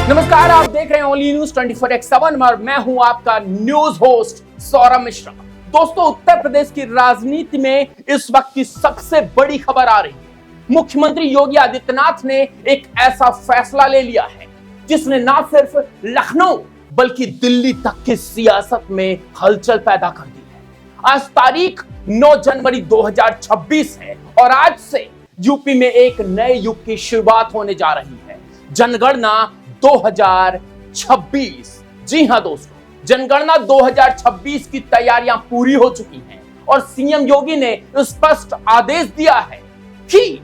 नमस्कार, आप देख रहे हैं ओनली न्यूज 24x7 और मैं हूं आपका न्यूज होस्ट सौरभ मिश्रा। दोस्तों, उत्तर प्रदेश की राजनीति में इस वक्त की सबसे बड़ी खबर आ रही है। मुख्यमंत्री योगी आदित्यनाथ ने एक ऐसा फैसला ले लिया है जिसने ना सिर्फ लखनऊ बल्कि दिल्ली तक की सियासत में हलचल पैदा कर दी है। आज तारीख 9 जनवरी 2026 है और आज से यूपी में एक नए युग की शुरुआत होने जा रही है। जनगणना 2026। जी हां दोस्तों, जनगणना 2026 की तैयारियां पूरी हो चुकी हैं और सीएम योगी ने स्पष्ट आदेश दिया है कि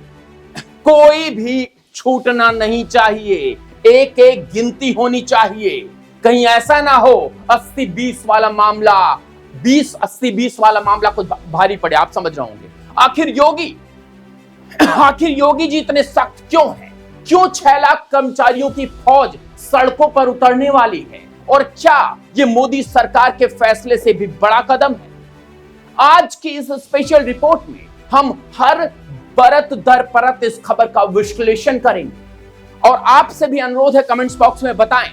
कोई भी छूटना नहीं चाहिए, एक एक गिनती होनी चाहिए। कहीं ऐसा ना हो 80-20 वाला मामला 20-80-20 वाला मामला कुछ भारी पड़े। आप समझ रहे होंगे आखिर योगी जी इतने सख्त क्यों हैं? क्यों 6 लाख कर्मचारियों की फौज सड़कों पर उतरने वाली है? और क्या ये मोदी सरकार के फैसले से भी बड़ा कदम है? आज की इस स्पेशल रिपोर्ट में हम हर परत दर परत इस खबर का विश्लेषण करेंगे और आपसे भी अनुरोध है, कमेंट्स बॉक्स में बताएं।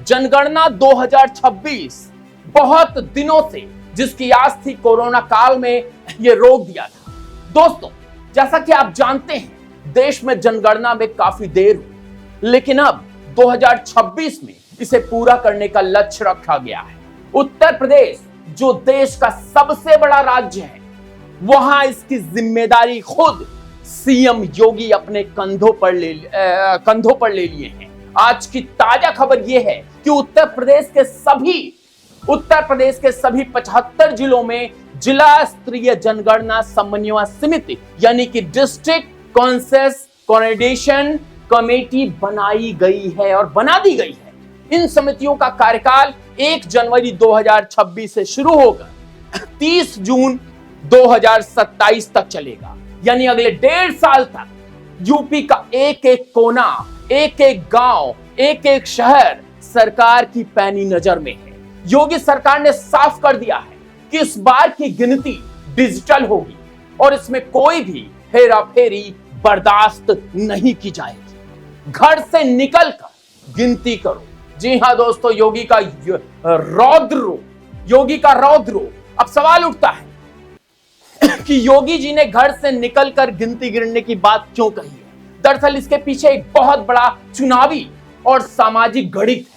जनगणना 2026 बहुत दिनों से जिसकी आस थी, कोरोना काल में यह रोक दिया था। दोस्तों, जैसा कि आप जानते हैं, देश में जनगणना में काफी देर हुई, लेकिन अब 2026 में इसे पूरा करने का लक्ष्य रखा गया है। उत्तर प्रदेश जो देश का सबसे बड़ा राज्य है, वहां इसकी जिम्मेदारी खुद सीएम योगी अपने कंधों पर ले लिए हैं। आज की ताजा खबर यह है कि उत्तर प्रदेश के सभी 75 जिलों में जिला स्तरीय जनगणना समन्वय समिति यानी कि डिस्ट्रिक्ट कॉन्सेस कोऑर्डिनेशन कमेटी बनाई गई है और बना दी गई है। इन समितियों का कार्यकाल 1 जनवरी 2026 से शुरू होकर 30 जून 2027 तक चलेगा। यानी अगले 1.5 साल तक यूपी का एक एक कोना, एक एक गांव, एक एक शहर सरकार की पैनी नजर में है। योगी सरकार ने साफ कर दिया है कि इस बार की गिनती डिजिटल होगी और इसमें कोई भी हेरा फेरी बर्दाश्त नहीं की जाएगी। घर से निकलकर गिनती करो। जी हां दोस्तों, योगी का रौद्र रूप। अब सवाल उठता है कि योगी जी ने घर से निकलकर गिनती गिनने की बात क्यों कही है? दरअसल इसके पीछे एक बहुत बड़ा चुनावी और सामाजिक गणित है।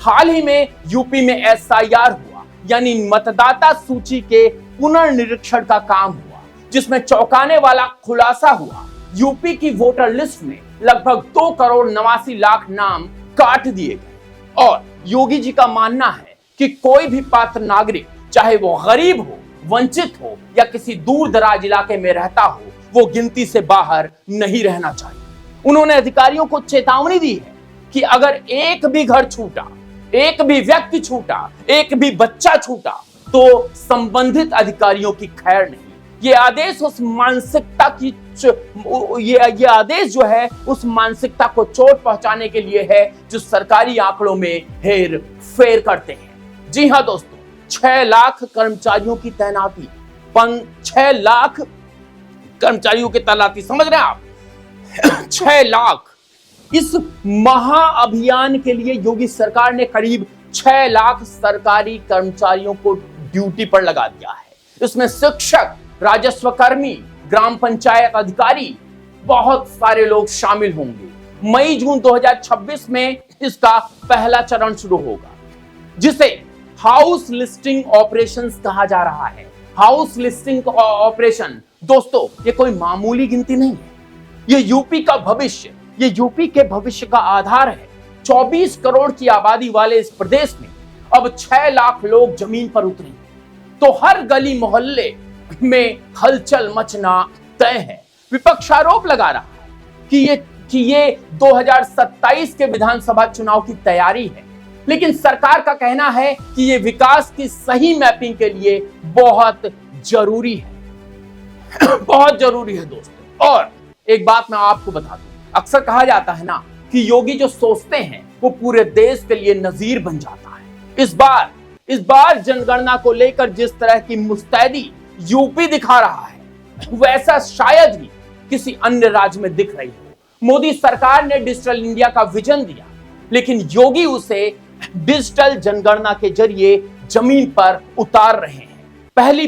हाल ही में यूपी में एसआईआर हुआ, यानी मतदाता सूची के पुनर्निरीक्षण का काम हुआ, जिसमें चौंकाने वाला खुलासा हुआ। यूपी की वोटर लिस्ट में लगभग 2,89,00,000 नाम काट दिए गए और योगी जी का मानना है कि कोई भी पात्र नागरिक, चाहे वो गरीब हो, वंचित हो या किसी दूर दराज इलाके में रहता हो, वो गिनती से बाहर नहीं रहना चाहिए। उन्होंने अधिकारियों को चेतावनी दी है कि अगर एक भी घर छूटा, एक भी व्यक्ति छूटा, एक भी बच्चा छूटा तो संबंधित अधिकारियों की खैर नहीं। ये आदेश उस मानसिकता को चोट पहुंचाने के लिए है जो सरकारी आंकड़ों में हेर फेर करते हैं। जी हां दोस्तों, 6 लाख कर्मचारियों की तैनाती, 6 लाख कर्मचारियों की तैनाती, समझ रहे हैं आप? 6 लाख। इस महाअभियान के लिए योगी सरकार ने करीब 6 लाख सरकारी कर्मचारियों को ड्यूटी पर लगा दिया है। इसमें शिक्षक, राजस्व कर्मी, ग्राम पंचायत अधिकारी, बहुत सारे लोग शामिल होंगे। मई-जून 2026 में इसका पहला चरण शुरू होगा, जिसे हाउस लिस्टिंग ऑपरेशंस कहा जा रहा है। हाउस लिस्टिंग ऑपरेशन दोस्तों, ये कोई मामूली गिनती नहीं है। ये यूपी के भविष्य का आधार है। 24 करोड़ की आबादी वाले इस प्रदेश में अब 6 लाख लोग जमीन पर उतरे तो हर गली मोहल्ले में हलचल मचना तय है। विपक्ष आरोप लगा रहा है कि ये 2027 के विधानसभा चुनाव की तैयारी है, लेकिन सरकार का कहना है कि ये विकास की सही मैपिंग के लिए बहुत जरूरी है बहुत जरूरी है दोस्तों। और एक बात मैं आपको बता दूं, अक्सर कहा जाता है ना कि योगी जो सोचते हैं वो पूरे देश के लिए नजीर बन जाता है। इस बार जनगणना को लेकर जिस तरह की मुस्तैदी यूपी दिखा रहा है, वैसा शायद ही किसी अन्य राज्य में दिख रही हो। मोदी सरकार ने डिजिटल इंडिया का विजन दिया, लेकिन योगी उसे डिजिटल जनगणना के जरिए जमीन पर उतार रहे हैं। पहली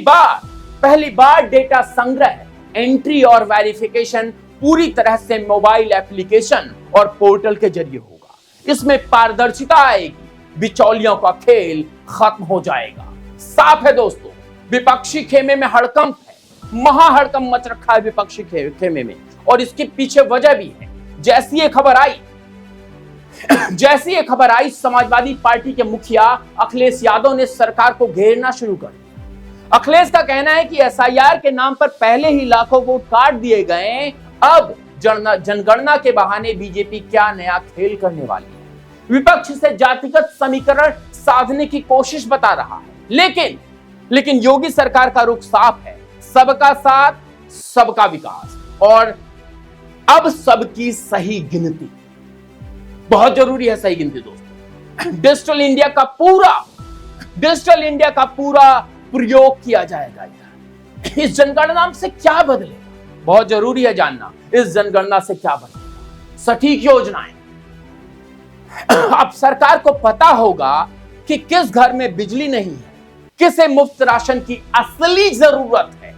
बार डेटा संग्रह, एंट्री और वेरिफिकेशन पूरी तरह से मोबाइल एप्लीकेशन और पोर्टल के जरिए होगा। इसमें पारदर्शिता आएगी, बिचौलियों का खेल खत्म हो जाएगा। साफ है दोस्तों, विपक्षी खेमे में हड़कंप है, महाहड़कंप मच रखा है विपक्षी खेमे में, और इसके पीछे वजह भी है। जैसी ये खबर आई समाजवादी पार्टी के मुखिया अखिलेश यादव ने सरकार को घेरना शुरू कर दिया। अखिलेश का कहना है कि एसआईआर के नाम पर पहले ही लाखों वोट काट दिए गए, अब जनगणना के बहाने बीजेपी क्या नया खेल करने वाली है। विपक्ष से जातिगत समीकरण साधने की कोशिश बता रहा है, लेकिन योगी सरकार का रुख साफ है, सबका साथ, सबका विकास, और अब सबकी सही गिनती। बहुत जरूरी है सही गिनती दोस्तों। डिजिटल इंडिया का पूरा प्रयोग किया जाएगा इधर। इस जनगणना से क्या बदलेगा, बहुत जरूरी है जानना, इस जनगणना से क्या बदलेगा। सटीक योजनाएं, अब सरकार को पता होगा कि किस घर में बिजली नहीं है, किसे मुफ्त राशन की असली जरूरत है।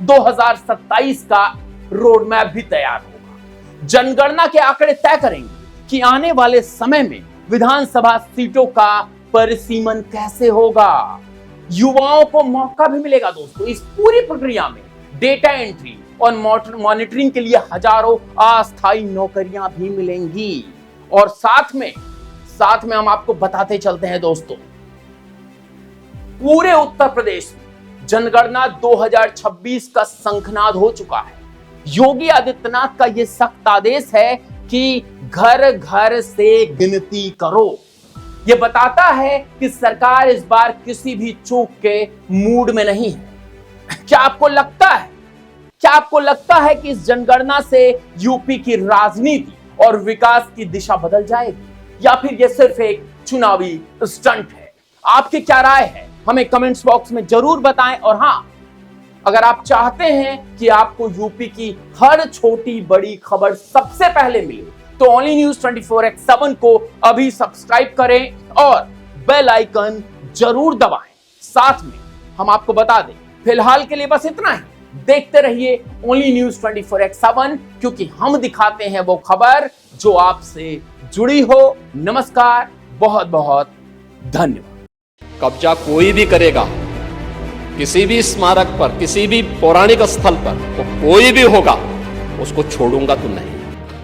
2027 का रोड मैप भी तैयार होगा। जनगणना के आंकड़े तय करेंगे कि आने वाले समय में विधानसभा सीटों का परिसीमन कैसे होगा। युवाओं को मौका भी मिलेगा दोस्तों इस पूरी प्रक्रिया में। डेटा एंट्री और मॉनिटरिंग के लिए हजारों अस्थायी नौकरियां भी मिलेंगी। और साथ में हम आपको बताते चलते हैं दोस्तों, पूरे उत्तर प्रदेश में जनगणना 2026 का शंखनाद हो चुका है। योगी आदित्यनाथ का यह सख्त आदेश है कि घर घर से गिनती करो। यह बताता है कि सरकार इस बार किसी भी चूक के मूड में नहीं है। क्या आपको लगता है कि इस जनगणना से यूपी की राजनीति और विकास की दिशा बदल जाएगी, या फिर यह सिर्फ एक चुनावी स्टंट है? आपकी क्या राय है हमें कमेंट्स बॉक्स में जरूर बताएं। और हां, अगर आप चाहते हैं कि आपको यूपी की हर छोटी बड़ी खबर सबसे पहले मिले, तो ओनली न्यूज 24x7 को अभी सब्सक्राइब करें और बेल आइकन जरूर दबाएं। साथ में हम आपको बता दें, फिलहाल के लिए बस इतना ही। देखते रहिए ओनली न्यूज 24x7, क्योंकि हम दिखाते हैं वो खबर जो आपसे जुड़ी हो। नमस्कार, बहुत बहुत धन्यवाद। कब्जा कोई भी करेगा किसी भी स्मारक पर, किसी भी पौराणिक स्थल पर, तो कोई भी होगा, उसको छोड़ूंगा तो नहीं।